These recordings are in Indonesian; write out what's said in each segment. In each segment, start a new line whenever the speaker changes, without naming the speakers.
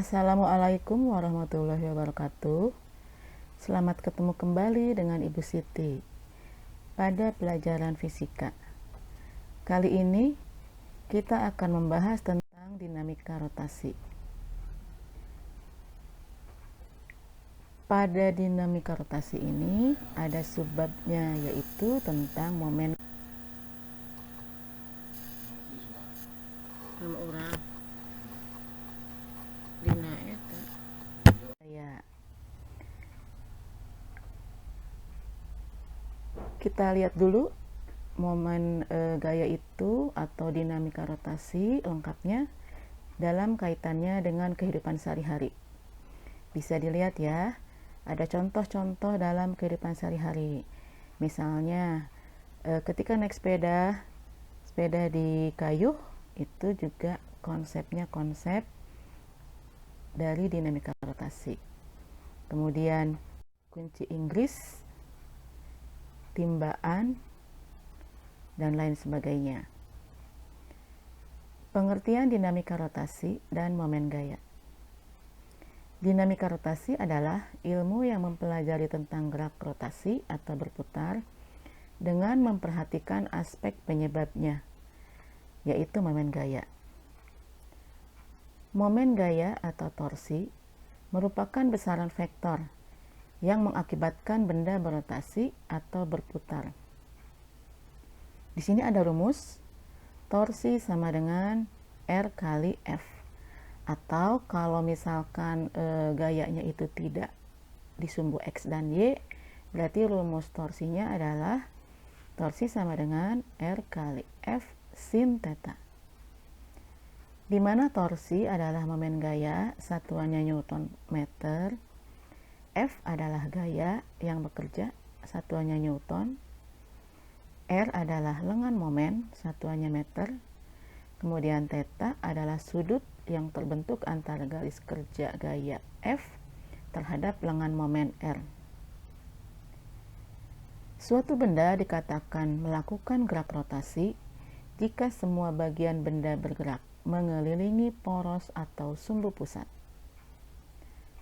Assalamualaikum warahmatullahi wabarakatuh. Selamat ketemu kembali dengan Ibu Siti pada pelajaran fisika. Kali ini kita akan membahas tentang dinamika rotasi. Pada dinamika rotasi ini ada subbabnya, yaitu tentang momen orang dina eta ya. Kita lihat dulu momen gaya itu atau dinamika rotasi lengkapnya dalam kaitannya dengan kehidupan sehari-hari. Bisa dilihat ya, ada contoh-contoh dalam kehidupan sehari-hari. Misalnya ketika naik sepeda di kayu, itu juga konsepnya konsep dari dinamika rotasi. Kemudian kunci Inggris, timbaan, dan lain sebagainya. Pengertian dinamika rotasi dan momen gaya. Dinamika rotasi adalah ilmu yang mempelajari tentang gerak rotasi atau berputar dengan memperhatikan aspek penyebabnya, yaitu momen gaya. Momen gaya atau torsi merupakan besaran vektor yang mengakibatkan benda berotasi atau berputar. Di sini ada rumus, torsi sama dengan R kali F. Atau kalau misalkan gayanya itu tidak di sumbu X dan Y, berarti rumus torsinya adalah torsi sama dengan R kali F sin theta. Di mana torsi adalah momen gaya, satuannya Newton meter. F adalah gaya yang bekerja, satuannya Newton. R adalah lengan momen, satuannya meter. Kemudian theta adalah sudut yang terbentuk antara garis kerja gaya F terhadap lengan momen R. Suatu benda dikatakan melakukan gerak rotasi jika semua bagian benda bergerak mengelilingi poros atau sumbu pusat.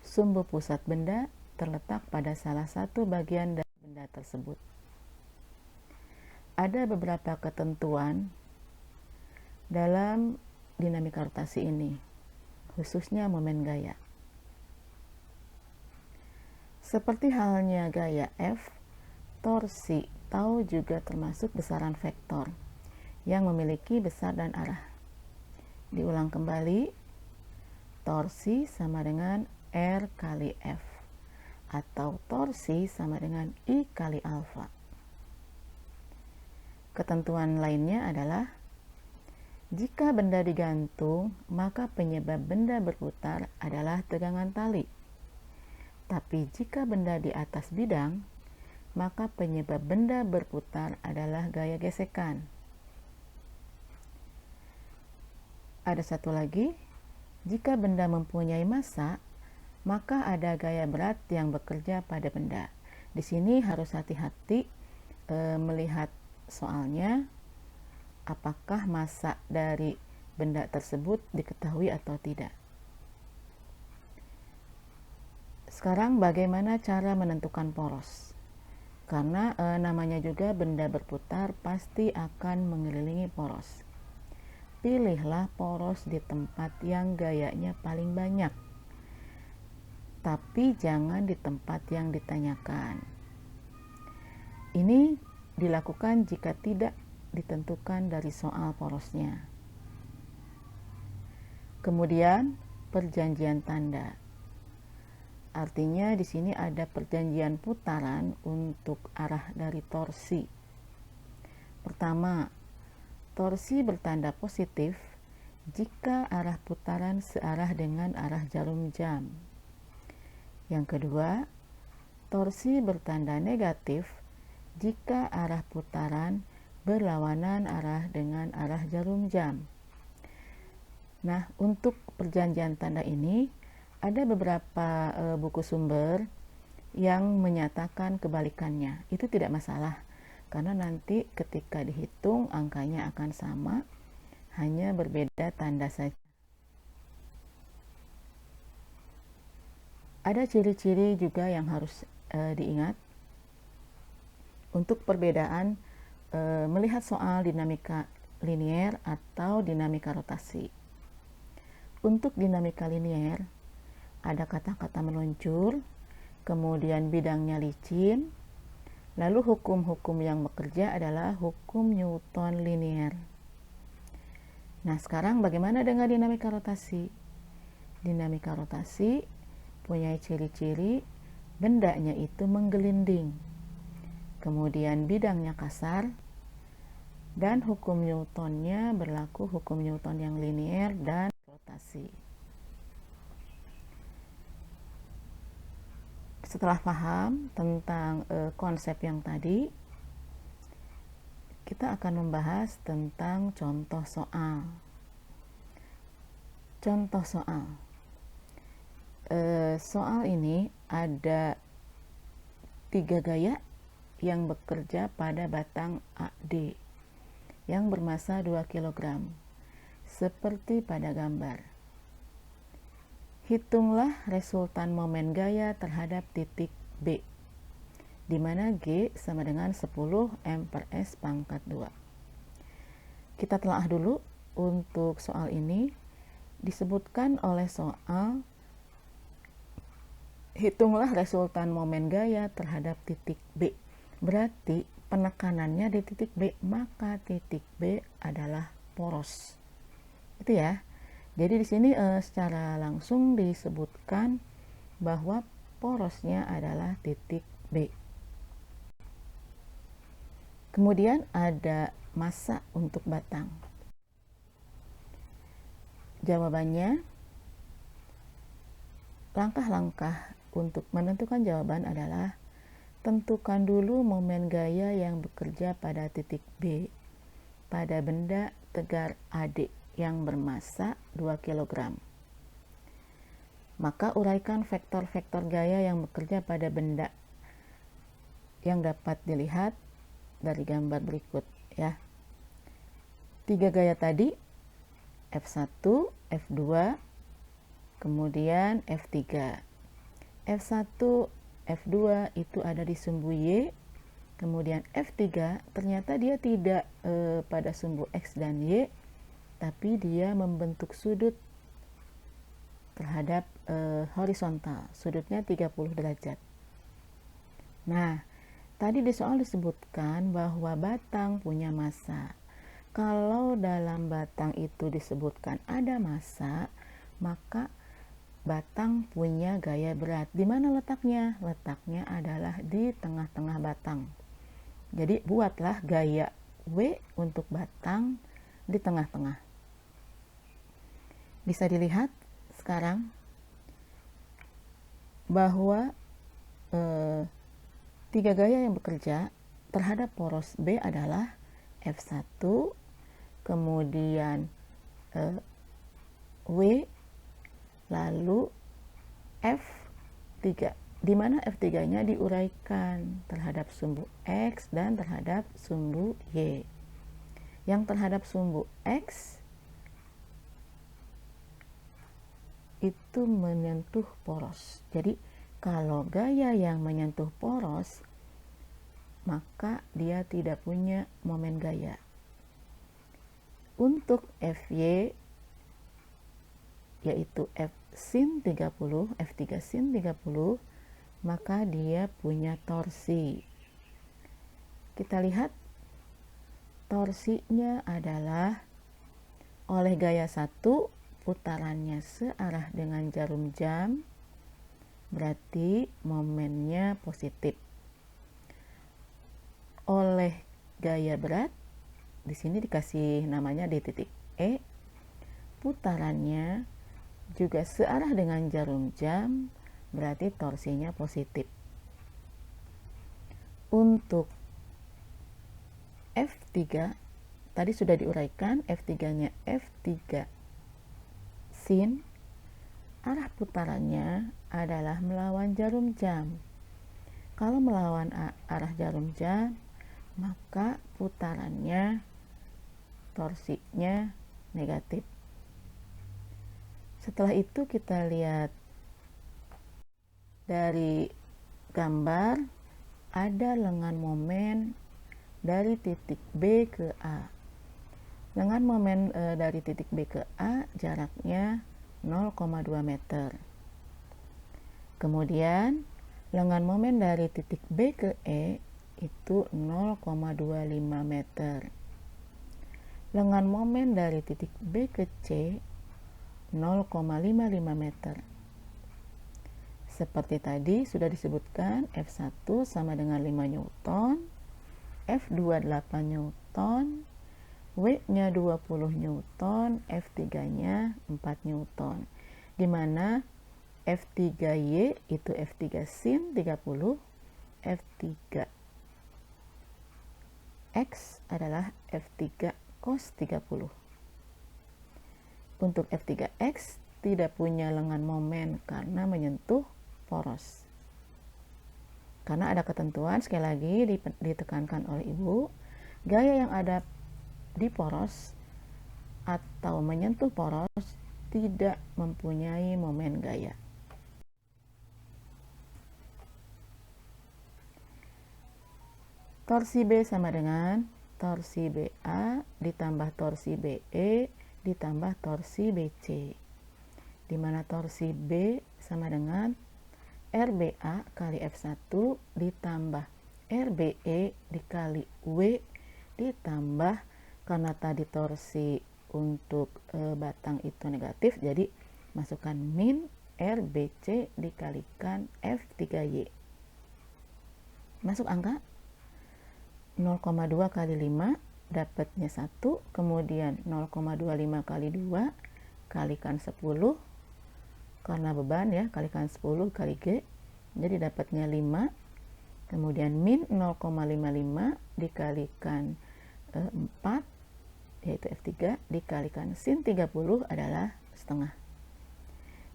Sumbu pusat benda terletak pada salah satu bagian dari benda tersebut. Ada beberapa ketentuan dalam dinamika rotasi ini, khususnya momen gaya. Seperti halnya gaya F, torsi tau juga termasuk besaran vektor yang memiliki besar dan arah. Diulang kembali, torsi sama dengan R kali F, atau torsi sama dengan I kali alfa. Ketentuan lainnya adalah jika benda digantung, maka penyebab benda berputar adalah tegangan tali. Tapi jika benda di atas bidang, maka penyebab benda berputar adalah gaya gesekan. Ada satu lagi, jika benda mempunyai massa, maka ada gaya berat yang bekerja pada benda. Di sini harus hati-hati melihat soalnya, apakah massa dari benda tersebut diketahui atau tidak. Sekarang bagaimana cara menentukan poros? Karena namanya juga benda berputar pasti akan mengelilingi poros. Pilihlah poros di tempat yang gayanya paling banyak, tapi jangan di tempat yang ditanyakan. Ini dilakukan jika tidak ditentukan dari soal porosnya. Kemudian perjanjian tanda. Artinya di sini ada perjanjian putaran untuk arah dari torsi. Pertama, torsi bertanda positif jika arah putaran searah dengan arah jarum jam. Yang kedua, torsi bertanda negatif jika arah putaran berlawanan arah dengan arah jarum jam. Nah, untuk perjanjian tanda ini ada beberapa buku sumber yang menyatakan kebalikannya. Itu tidak masalah, karena nanti ketika dihitung angkanya akan sama, hanya berbeda tanda saja. Ada ciri-ciri juga yang harus diingat untuk perbedaan melihat soal dinamika linier atau dinamika rotasi. Untuk dinamika linier, ada kata-kata meluncur, kemudian bidangnya licin, lalu hukum-hukum yang bekerja adalah hukum Newton linier. Nah, sekarang bagaimana dengan dinamika rotasi? Dinamika rotasi punya ciri-ciri bendanya itu menggelinding, kemudian bidangnya kasar, dan hukum Newtonnya berlaku hukum Newton yang linier dan rotasi. Setelah paham tentang konsep yang tadi, kita akan membahas tentang contoh soal. Contoh soal. Soal ini ada 3 gaya yang bekerja pada batang AD yang bermassa 2 kg, seperti pada gambar. Hitunglah resultan momen gaya terhadap titik B, di mana G sama dengan 10 M/S pangkat 2. Kita telah dulu untuk soal ini. Disebutkan oleh soal, hitunglah resultan momen gaya terhadap titik B. Berarti penekanannya di titik B, maka titik B adalah poros. Itu ya. Jadi di sini secara langsung disebutkan bahwa porosnya adalah titik B. Kemudian ada massa untuk batang. Jawabannya, langkah-langkah untuk menentukan jawaban adalah tentukan dulu momen gaya yang bekerja pada titik B pada benda tegar AD yang bermassa 2 kg. Maka uraikan vektor-vektor gaya yang bekerja pada benda yang dapat dilihat dari gambar berikut ya. 3 gaya tadi, F1, F2, kemudian F3. F1, F2 itu ada di sumbu Y, kemudian F3 ternyata dia tidak pada sumbu X dan Y, tapi dia membentuk sudut terhadap horizontal, sudutnya 30 derajat. Nah, tadi di soal disebutkan bahwa batang punya massa. Kalau dalam batang itu disebutkan ada massa, maka batang punya gaya berat. Di mana letaknya? Letaknya adalah di tengah-tengah batang. Jadi buatlah gaya W untuk batang di tengah-tengah. Bisa dilihat sekarang bahwa 3 gaya yang bekerja terhadap poros B adalah F1, kemudian W, lalu F3, di mana F3-nya diuraikan terhadap sumbu X dan terhadap sumbu Y. Yang terhadap sumbu X itu menyentuh poros. Jadi kalau gaya yang menyentuh poros, maka dia tidak punya momen gaya. Untuk Fy, yaitu F sin 30, F3 sin 30, maka dia punya torsi. Kita lihat torsinya adalah oleh gaya 1, putarannya searah dengan jarum jam, berarti momennya positif. Oleh gaya berat, di sini dikasih namanya di titik E, putarannya juga searah dengan jarum jam, berarti torsinya positif. Untuk F3 tadi sudah diuraikan, F3-nya F3 sin, arah putarannya adalah melawan jarum jam. Kalau melawan arah jarum jam, maka putarannya, torsinya negatif. Setelah itu kita lihat dari gambar ada lengan momen dari titik B ke A. Lengan momen dari titik B ke A jaraknya 0,2 meter. Kemudian lengan momen dari titik B ke E itu 0,25 meter. Lengan momen dari titik B ke C 0,55 meter. Seperti tadi sudah disebutkan, F1 sama dengan 5 Newton, F2 8 Newton, W-nya 20 Newton, F3-nya 4 Newton. Di mana F3Y itu F3 sin 30, F3X adalah F3 cos 30. Untuk F3X tidak punya lengan momen karena menyentuh poros. Karena ada ketentuan, sekali lagi ditekankan oleh Ibu, gaya yang ada di poros atau menyentuh poros tidak mempunyai momen gaya. Torsi B sama dengan torsi BA ditambah torsi BE ditambah torsi BC, di mana torsi B sama dengan RBA kali F1 ditambah RBE dikali W ditambah, karena tadi torsi untuk batang itu negatif, jadi masukkan min RBC dikalikan F3Y. Masuk angka 0,2 kali 5 dapatnya 1, kemudian 0,25 kali 2 kalikan 10, karena beban ya, kalikan 10 kali G, jadi dapatnya 5, kemudian min 0,55 dikalikan 4 yaitu F3 dikalikan sin 30 adalah setengah.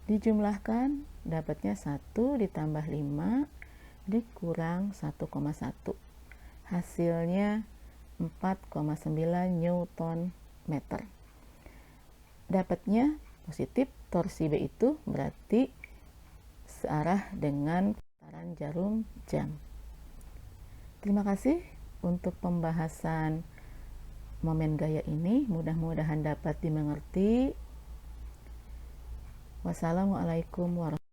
Dijumlahkan dapatnya 1 ditambah 5 dikurang 1,1, hasilnya 4,9 Newton meter. Dapatnya positif, torsi B itu berarti searah dengan putaran jarum jam. Terima kasih untuk pembahasan momen gaya ini, mudah-mudahan dapat dimengerti. Wassalamualaikum warahmatullahi wabarakatuh.